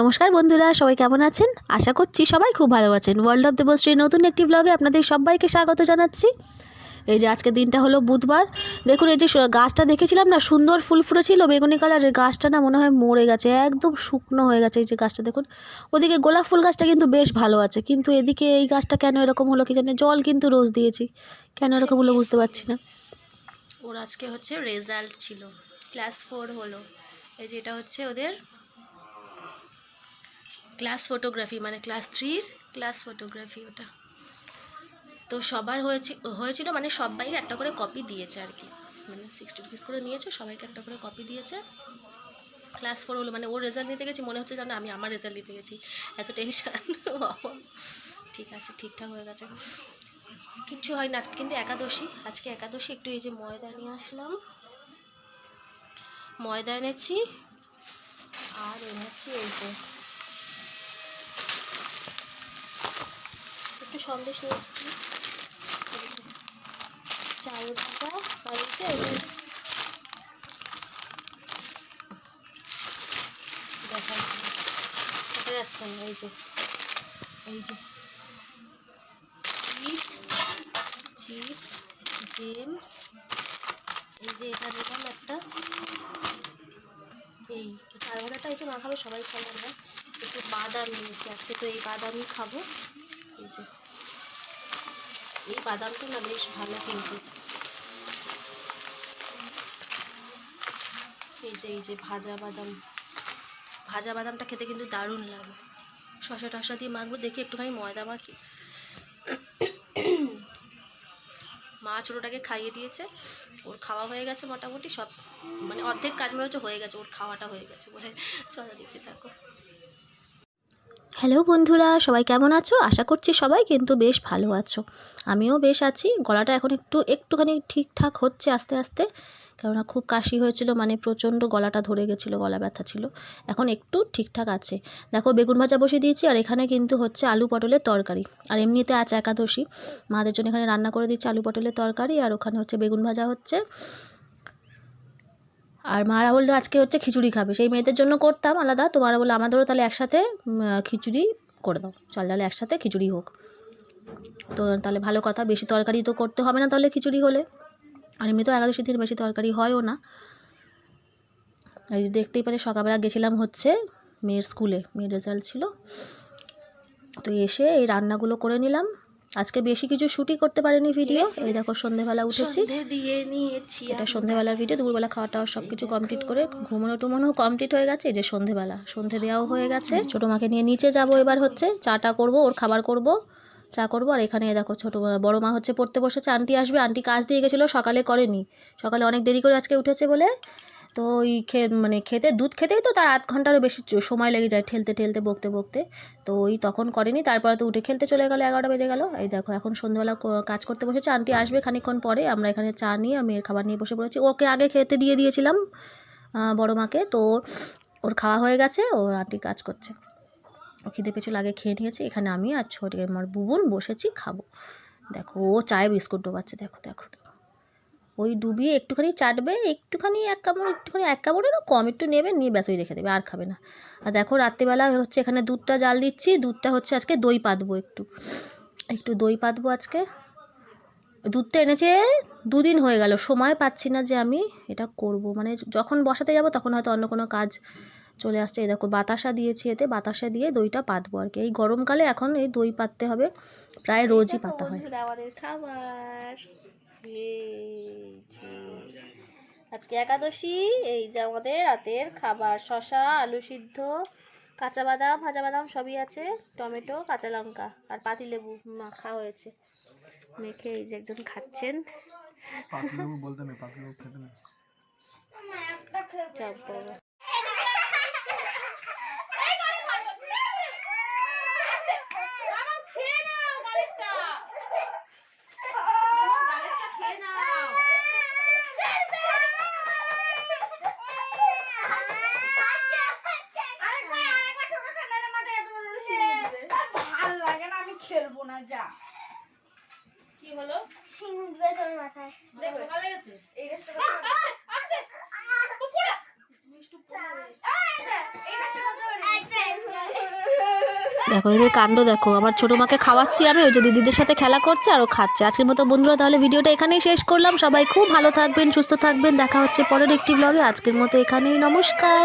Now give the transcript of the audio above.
নমস্কার বন্ধুরা, সবাই কেমন আছেন? আশা করছি সবাই খুব ভালো আছেন। ওয়ার্ল্ড অফ দেবশ্রীর নতুন একটি ব্লগে আপনাদের সবাইকে স্বাগত জানাচ্ছি। এই যে আজকে দিনটা হলো বুধবার। দেখুন এই যে গাছটা দেখেছিলাম না, সুন্দর ফুল ফুটেছিল বেগুনি কালারের, গাছটা না মনে হয় মরে গেছে, একদম শুকনো হয়ে গেছে। এই যে গাছটা দেখুন, ওদিকে গোলাপ ফুল গাছটা কিন্তু বেশ ভালো আছে, কিন্তু এদিকে এই গাছটা কেন এরকম হলো কি জানি। জল কিন্তু রোজ দিয়েছি, কেন এরকম হলো বুঝতে পারছি না। ওর আজকে হচ্ছে রেজাল্ট ছিল, ক্লাস 4 হলো। এই যে এটা হচ্ছে ওদের ক্লাস ফটোগ্রাফি, মানে ক্লাস 3-র ক্লাস ফটোগ্রাফি ওটা। তো সবার হয়েছিল মানে সবাইকে একটা করে কপি দিয়েছে আর কি, মানে 60 রুপিস করে নিয়েছে, সবাইকে একটা করে কপি দিয়েছে। ক্লাস 4 হলো, মানে ওর রেজাল্ট নিতে গেছি, মনে হচ্ছে যেন আমি আমার রেজাল্ট নিতে গেছি, এত টেনশন। ঠিক আছে, ঠিকঠাক হয়ে গেছে, কিচ্ছু হয় না। আজকে কিন্তু একাদশী, আজকে একাদশী। একটু এই যে ময়দা নিয়ে আসলাম, ময়দা এনেছি, আর এনেছি এই যে একটু সন্দেশ নিয়ে এসেছি, চাল ভাজা, আর হচ্ছে দেখা যাচ্ছে না, এই যে চিপস, জেমস, এই যে এটা নিলাম একটা, এই চাল ভাজাটা এই যে মাখাবে, সবাই খাবো আমরা। একটু বাদাম নিয়েছি আজকে, তো এই বাদামই খাবো। এই যে এই বাদামটা না বেশ ভালো, কিন্তু এই যে ভাজা বাদামটা খেতে কিন্তু দারুণ লাগে। শসা টসা দিয়ে মাখবো, দেখি একটুখানি ময়দা মাখি। মা ছোটোটাকে খাইয়ে দিয়েছে, ওর খাওয়া হয়ে গেছে মোটামুটি সব, মানে অর্ধেক কাজ মনে হচ্ছে হয়ে গেছে, ওর খাওয়াটা হয়ে গেছে বলে। চলো দেখতে থাকো। হ্যালো বন্ধুরা, সবাই কেমন আছো? আশা করছি সবাই কিন্তু বেশ ভালো আছো, আমিও বেশ আছি। গলাটা এখন একটুখানি ঠিকঠাক হচ্ছে আস্তে আস্তে, কেননা খুব কাশি হয়েছিল, মানে প্রচণ্ড গলাটা ধরে গেছিলো, গলা ব্যথা ছিল। এখন একটু ঠিকঠাক আছে। দেখো বেগুন ভাজা বসিয়ে দিয়েছি, আর এখানে কিন্তু হচ্ছে আলু পটলের তরকারি। আর এমনিতে আজ একাদশী, মাদের জন্য এখানে রান্না করে দিচ্ছি আলু পটলের তরকারি, আর ওখানে হচ্ছে বেগুন ভাজা হচ্ছে। আর মারা বললো আজকে হচ্ছে খিচুড়ি খাবে, সেই মেয়েদের জন্য করতাম আলাদা, তো মারা বললো আমাদেরও তাহলে একসাথে খিচুড়ি করে দাও, চল তাহলে একসাথে খিচুড়ি হোক। তো তাহলে ভালো কথা, বেশি তরকারি তো করতে হবে না তাহলে খিচুড়ি হলে, আর এমনি তো একাদশীর দিন বেশি তরকারি হয়ও না। আর দেখতেই পারে সকালবেলা গেছিলাম হচ্ছে মেয়ের স্কুলে, মেয়ের রেজাল্ট ছিল, তো এসে এই রান্নাগুলো করে নিলাম। আজকে বেশি কিছু শ্যুটই করতে পারিনি ভিডিও। এই দেখো সন্ধেবেলা উঠেছি, এটা সন্ধেবেলার ভিডিও। দুপুরবেলা খাওয়া টাওয়া সব কিছু কমপ্লিট করে ঘুমোনো টুমোনো কমপ্লিট হয়ে গেছে। এই যে সন্ধেবেলা, সন্ধে দেওয়াও হয়ে গেছে। ছোটো মাকে নিয়ে নিচে যাব, এবার হচ্ছে চাটা করব, ওর খাবার করব, চা করবো। আর এখানে দেখো বড় মা হচ্ছে পড়তে বসেছে, আন্টি আসবে, আন্টি কাজ দিয়ে গেছিলো, সকালে করেনি, সকালে অনেক দেরি করে আজকে উঠেছে বলে। তো ওই মানে দুধ খেতেই তো তার 8 ঘন্টারও বেশি সময় লেগে যায়, ঠেলতে ঠেলতে বকতে বকতে। তো ওই তখন করেনি, তারপরে তো উঠে খেলতে চলে গেলো, 11টা বেজে গেল। এই দেখো এখন সন্ধ্যাবেলা কাজ করতে বসেছে, আন্টি আসবে খানিকক্ষণ পরে। আমরা এখানে চা নিয়ে মেয়ের খাবার নিয়ে বসে পড়েছি। ওকে আগে খেতে দিয়ে দিয়েছিলাম বড় মাকে, তো ওর খাওয়া হয়ে গেছে, ওর আন্টি কাজ করছে। ও খিদে পেয়েছিল, আগে খেয়ে নিয়েছে। এখানে আমি আর ছোটো আমার বুবুন বসেছি খাবো। দেখো ও চায়ে বিস্কুট ডোবাচ্ছে, দেখো দেখো দেখো, ওই ডুবিয়ে একটুখানি চাটবে, একটুখানি এক কামড়েরও কম একটু নেবে, নিয়ে ব্যাস ওই রেখে দেবে, আর খাবে না। আর দেখো রাত্রিবেলা হচ্ছে এখানে দুধটা জাল দিচ্ছি, দুধটা হচ্ছে আজকে দই পাতবো, একটু দই পাতবো আজকে। দুধটা এনেছে 2 দিন হয়ে গেল, সময় পাচ্ছি না যে আমি এটা করব, মানে যখন বসাতে যাব তখন হয়তো অন্য কোনো কাজ চলে আসছে। এই দেখো বাতাসা দিয়েছি, এতে বাতাসা দিয়ে দইটা পাতবো আর কি। এই গরমকালে এখন এই দই পাততে হবে, প্রায় রোজই পাতা হয়। আমাদের খাবার আজকে একাদশী, এই যে আমাদের রাতের খাবার, শসা, আলু সিদ্ধ, কাঁচা বাদাম, ভাজা বাদাম সবই আছে, টমেটো, কাঁচা লঙ্কা আর পাতিলেবু মাখা হয়েছে। মেখে এই যে একজন খাচ্ছেন, পাতিলেবু বলতে না, পাতিলেবু খেতে না, চাপ বড়। খেলবো না, যা কি হলো, মাথায় ঢোকা লেগেছে, এই রেস্টটা আস্তে উপরে মিষ্টু পড়ে এই রেস্টটা ধরে দেখো এদের কাণ্ড দেখো, আমার ছোটো মাকে খাওয়াচ্ছি আমি, ওই যে দিদিদের সাথে খেলা করছে আর ও খাচ্ছে। আজকের মতো বন্ধুরা তাহলে ভিডিওটা এখানেই শেষ করলাম। সবাই খুব ভালো থাকবেন, সুস্থ থাকবেন, দেখা হচ্ছে পরের একটি ব্লগে। আজকের মতো এখানেই, নমস্কার।